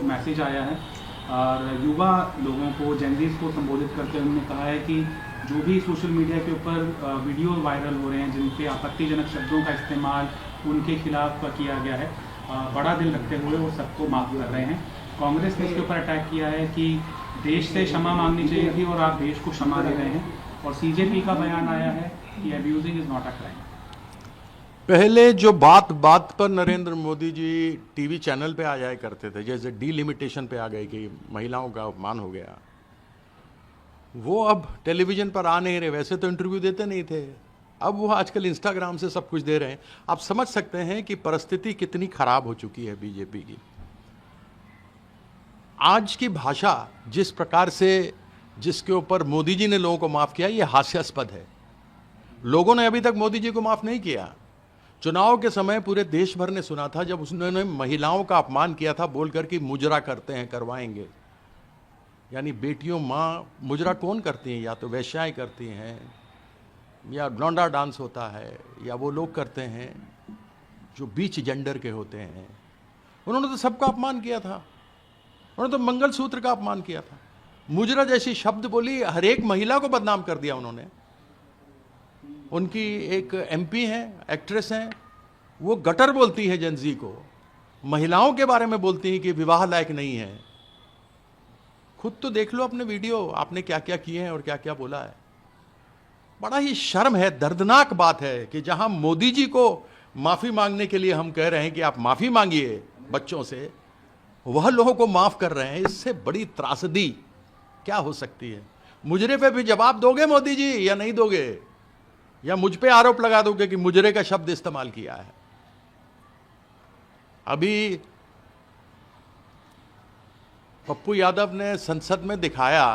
Message आया है और युवा लोगों को, जेनजीज को संबोधित करते हुए उन्होंने कहा है कि जो भी सोशल मीडिया के ऊपर वीडियो वायरल हो रहे हैं जिन पे आपत्तिजनक शब्दों का इस्तेमाल उनके खिलाफ किया गया है, बड़ा दिल रखते हुए वो सबको माफ़ कर रहे हैं। कांग्रेस ने इसके ऊपर अटैक किया है कि देश से क्षमा मांगनी चाहिए थी और आप देश को क्षमा दे रहे हैं। और सीजेपी का बयान आया है कि abusing is not a crime. पहले जो बात बात पर नरेंद्र मोदी जी टीवी चैनल पे आ जाया करते थे, जैसे डीलिमिटेशन पे आ गए कि महिलाओं का अपमान हो गया, वो अब टेलीविजन पर आ नहीं रहे। वैसे तो इंटरव्यू देते नहीं थे, अब वो आजकल इंस्टाग्राम से सब कुछ दे रहे हैं। आप समझ सकते हैं कि परिस्थिति कितनी खराब हो चुकी है बीजेपी की। आज की भाषा जिस प्रकार से, जिसके ऊपर मोदी जी ने लोगों को माफ किया, ये हास्यास्पद है। लोगों ने अभी तक मोदी जी को माफ नहीं किया। चुनाव के समय पूरे देश भर ने सुना था जब उसने महिलाओं का अपमान किया था बोलकर कि मुजरा करते हैं, करवाएंगे। यानी बेटियों, माँ मुजरा कौन करती हैं? या तो वेश्याएं करती हैं, या लौंडा डांस होता है, या वो लोग करते हैं जो बीच जेंडर के होते हैं। उन्होंने तो सबका अपमान किया था। उन्होंने तो मंगलसूत्र का अपमान किया था। मुजरा जैसी शब्द बोली, हर एक महिला को बदनाम कर दिया उन्होंने। उनकी एक एमपी हैं, एक्ट्रेस हैं, वो गटर बोलती है जेनजी को, महिलाओं के बारे में बोलती हैं कि विवाह लायक नहीं है। खुद तो देख लो अपने वीडियो, आपने क्या क्या किए हैं और क्या क्या बोला है। बड़ा ही शर्म है, दर्दनाक बात है कि जहां मोदी जी को माफी मांगने के लिए हम कह रहे हैं कि आप माफी मांगिए बच्चों से, वह लोगों को माफ कर रहे हैं। इससे बड़ी त्रासदी क्या हो सकती है? मुजरे पे भी जवाब दोगे मोदी जी या नहीं दोगे? या मुझ पे आरोप लगा दोगे कि मुजरे का शब्द इस्तेमाल किया है? अभी पप्पू यादव ने संसद में दिखाया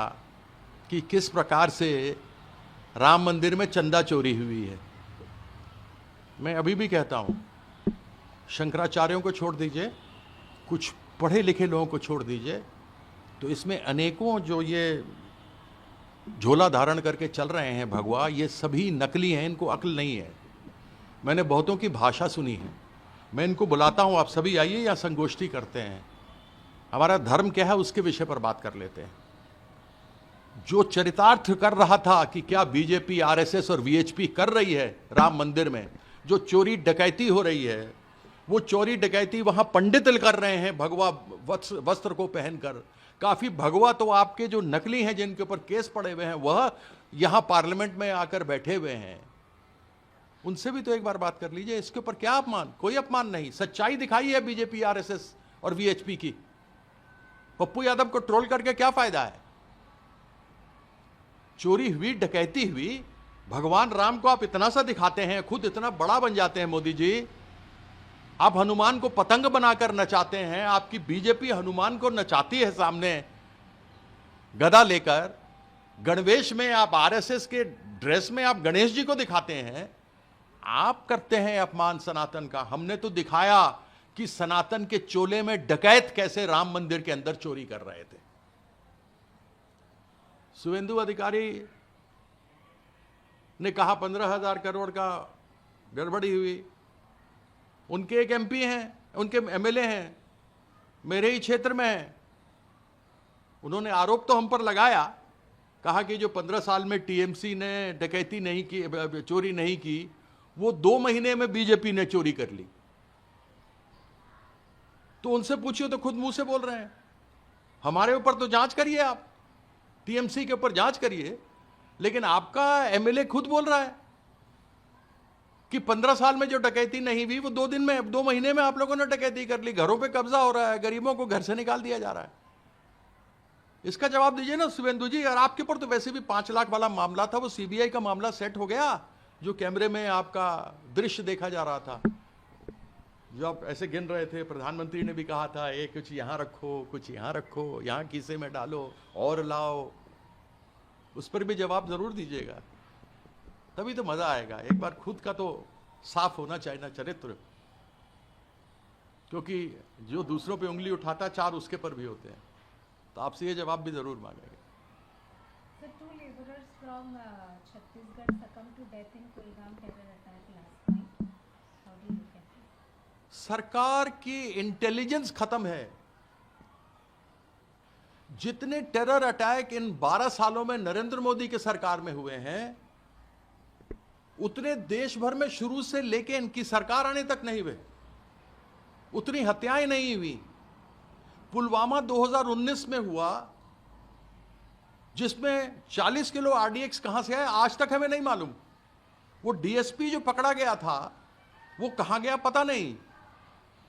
कि किस प्रकार से राम मंदिर में चंदा चोरी हुई है। मैं अभी भी कहता हूं, शंकराचार्यों को छोड़ दीजिए, कुछ पढ़े लिखे लोगों को छोड़ दीजिए, तो इसमें अनेकों जो ये झोला धारण करके चल रहे हैं भगवा, ये सभी नकली हैं, इनको अक्ल नहीं है। मैंने बहुतों की भाषा सुनी है। मैं इनको बुलाता हूं, आप सभी आइए, या संगोष्ठी करते हैं, हमारा धर्म क्या है उसके विषय पर बात कर लेते हैं। जो चरितार्थ कर रहा था कि क्या बीजेपी, आरएसएस और वीएचपी कर रही है राम मंदिर में, जो चोरी डकैती हो रही है, वो चोरी डकैती वहां पंडित कर रहे हैं भगवा वस्त्र को पहनकर। काफी भगवा तो आपके जो नकली हैं, जिनके ऊपर केस पड़े हुए हैं, वह यहां पार्लियामेंट में आकर बैठे हुए हैं। उनसे भी तो एक बार बात कर लीजिए। इसके ऊपर क्या अपमान? कोई अपमान नहीं, सच्चाई दिखाई है बीजेपी, आरएसएस और वीएचपी की। पप्पू यादव को ट्रोल करके क्या फायदा है? चोरी हुई, डकैती हुई, भगवान राम को आप इतना सा दिखाते हैं, खुद इतना बड़ा बन जाते हैं मोदी जी। आप हनुमान को पतंग बनाकर नचाते हैं। आपकी बीजेपी हनुमान को नचाती है सामने गदा लेकर। गणवेश में आप, आरएसएस के ड्रेस में आप गणेश जी को दिखाते हैं। आप करते हैं अपमान सनातन का। हमने तो दिखाया कि सनातन के चोले में डकैत कैसे राम मंदिर के अंदर चोरी कर रहे थे। शुभेंदु अधिकारी ने कहा 15,000 करोड़ का गड़बड़ी हुई। उनके एक एमपी हैं, उनके एमएलए हैं, मेरे ही क्षेत्र में हैं। उन्होंने आरोप तो हम पर लगाया, कहा कि जो 15 साल में टीएमसी ने डकैती नहीं की, चोरी नहीं की, वो 2 महीने में बीजेपी ने चोरी कर ली। तो उनसे पूछिए तो खुद मुंह से बोल रहे हैं। हमारे ऊपर तो जांच करिए, आप टीएमसी के ऊपर जांच करिए, लेकिन आपका एमएलए खुद बोल रहा है कि 15 साल में जो डकैती नहीं हुई वो 2 दिन में, 2 महीने में आप लोगों ने डकैती कर ली। घरों पे कब्जा हो रहा है, गरीबों को घर से निकाल दिया जा रहा है। इसका जवाब दीजिए ना शुभेंदु जी। और आपके ऊपर तो वैसे भी 5 लाख वाला मामला था, वो सीबीआई का मामला सेट हो गया, जो कैमरे में आपका दृश्य देखा जा रहा था, जो आप ऐसे गिन रहे थे। प्रधानमंत्री ने भी कहा था, ये कुछ यहां रखो, कुछ यहां रखो, यहां खीसे में डालो और लाओ। उस पर भी जवाब जरूर दीजिएगा, तभी तो मजा आएगा। एक बार खुद का तो साफ होना चाहिए ना चरित्र, क्योंकि जो दूसरों पे उंगली उठाता 4 उसके पर भी होते हैं। तो आपसे ये जवाब भी जरूर मांगेंगे। Sir, 2 laborers from Chhattisgarh succumbed to death in Kulgam terror attack last night. How do you look at it? सरकार की इंटेलिजेंस खत्म है। जितने टेरर अटैक इन 12 सालों में नरेंद्र मोदी के सरकार में हुए हैं, उतने देश भर में शुरू से लेके इनकी सरकार आने तक नहीं हुए, उतनी हत्याएं नहीं हुई। पुलवामा 2019 में हुआ, जिसमें 40 किलो आरडीएक्स कहां से आया आज तक हमें नहीं मालूम। वो डीएसपी जो पकड़ा गया था वो कहां गया पता नहीं,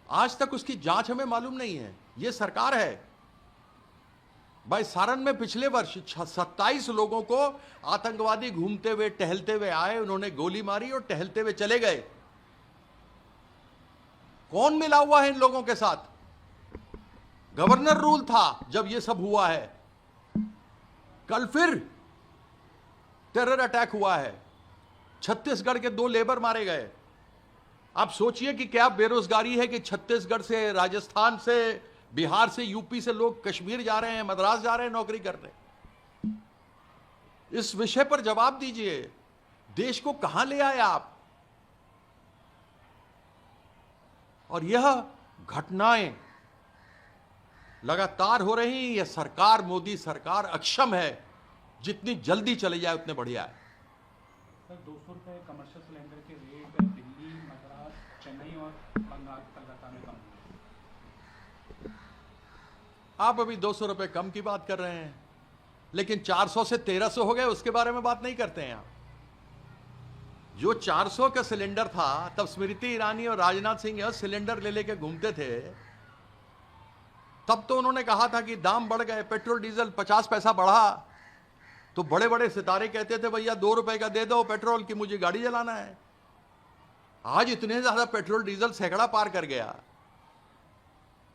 आज तक उसकी जांच हमें मालूम नहीं है। ये सरकार है भाई। सारण में पिछले वर्ष 27 लोगों को आतंकवादी घूमते हुए टहलते हुए आए, उन्होंने गोली मारी और टहलते हुए चले गए। कौन मिला हुआ है इन लोगों के साथ? गवर्नर रूल था जब ये सब हुआ है। कल फिर टेरर अटैक हुआ है, छत्तीसगढ़ के 2 लेबर मारे गए। आप सोचिए कि क्या बेरोजगारी है कि छत्तीसगढ़ से, राजस्थान से, बिहार से, यूपी से लोग कश्मीर जा रहे हैं, मद्रास जा रहे हैं नौकरी करने। इस विषय पर जवाब दीजिए। देश को कहां ले आए आप? और यह घटनाएं लगातार हो रही। यह सरकार, मोदी सरकार अक्षम है। जितनी जल्दी चले जाए उतने बढ़िया है। सर 200 रुपये कमर्शियल सिलेंडर के रेट दिल्ली, मद्रास, चेन्नई और बंगाल, कलकत्ता में कम हुए। आप अभी 200 रुपये कम की बात कर रहे हैं, लेकिन 400 से 1300 हो गए, उसके बारे में बात नहीं करते हैं आप। जो 400 का सिलेंडर था, तब स्मृति ईरानी और राजनाथ सिंह यह सिलेंडर ले लेके घूमते थे। तब तो उन्होंने कहा था कि दाम बढ़ गए, पेट्रोल डीजल 50 पैसा बढ़ा, तो बड़े बड़े सितारे कहते थे भैया 2 रुपए का दे दो पेट्रोल की, मुझे गाड़ी चलाना है। आज इतने ज्यादा पेट्रोल डीजल सैकड़ा पार कर गया,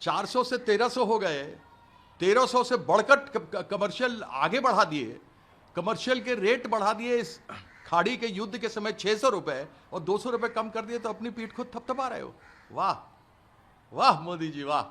400 से 1300 हो गए, 1300 से बढ़कर कमर्शियल आगे बढ़ा दिए, कमर्शियल के रेट बढ़ा दिए। इस खाड़ी के युद्ध के समय 600 रुपए और 200 रुपए कम कर दिए, तो अपनी पीठ खुद थपथपा रहे हो। वाह वाह मोदी जी वाह।